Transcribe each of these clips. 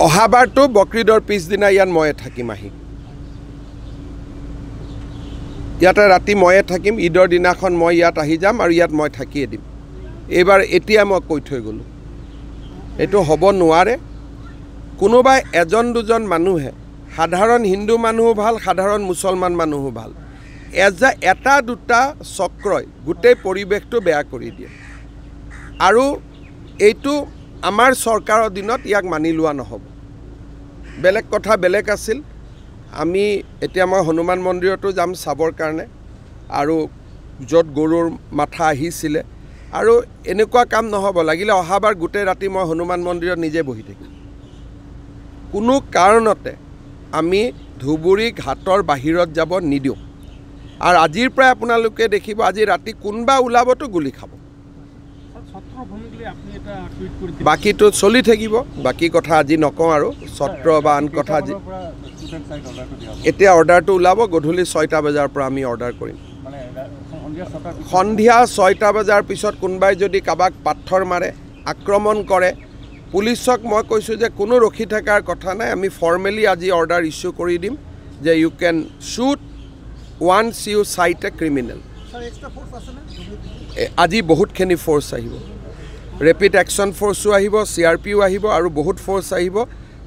অহাবাৰটো বকৰিদৰ পিছদিনা ইয়াত ময়ে থাকিম আহি ইয়াতে ৰাতি ময়ে থাকিম ঈদৰ দিনাখন মই ইয়াত আহি যাম আৰু ইয়াত মই থাকিয়ে দিম এইবাৰ এতিয়া মই কৈ থৈ গ'লোঁ এইটো হ'ব নোৱাৰে কোনোবাই এজন দুজন মানুহে সাধাৰণ হিন্দু মানুহো ভাল সাধাৰণ মুছলমান মানুহো ভাল এটা দুটা চক্ৰই গোটেই পৰিৱেশটো বেয়া কৰি দিয়ে আৰু এইটো আমাৰ চৰকাৰৰ দিনত ইয়াক মানি লোৱা নহ'ব বেলেগ কথা বেলেগ আছিল আমি এতিয়া মই হনুমান মন্দিৰতো যাম চাবৰ কাৰণে আৰু য'ত গৰুৰ মাথা আহিছিলে আৰু এনেকুৱা কাম নহ'ব লাগিলে অহাবাৰ গোটেই ৰাতি মই হনুমান মন্দিৰত নিজে বহি থাকিম কোনো কাৰণতে আমি ধুবুৰী ঘাটৰ বাহিৰত যাব নিদিওঁ আৰু আজিৰ পৰাই আপোনালোকে দেখিব আজি ৰাতি কোনবা ওলাবতো গুলি খাব বাকীটো চলি থাকিব বাকী কথা আজি নকওঁ আৰু ছত্ৰ বা আন কথা আজি এতিয়া অৰ্ডাৰটো ওলাব গধূলি 6টা বজাৰ পৰা আমি অৰ্ডাৰ কৰিম সন্ধিয়া 6টা বজাৰ পিছত কোনোবাই যদি কাবাক পাথৰ মাৰে আক্ৰমণ কৰে পুলিচক মই কৈছোঁ যে কোনো ৰখি থকাৰ কথা নাই আমি ফৰ্মেলি আজি অৰ্ডাৰ ইছ্যু কৰি দিম যে ইউ কেন শ্বুট ওৱান্স ইউ চাইট এ ক্ৰিমিনেল আজি বহুতখিনি ফ'ৰ্চ আহিব ৰেপিড একশ্যন ফ'ৰ্চো আহিব CRPও আহিব আৰু বহুত ফ'ৰ্চ আহিব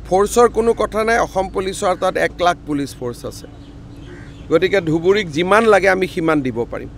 ফ'ৰ্চৰ কোনো কথা নাই অসম পুলিচৰ তাত 1 লাখ পুলিচ ফ'ৰ্চ আছে গতিকে ধুবুৰীক যিমান লাগে আমি সিমান দিব পাৰিম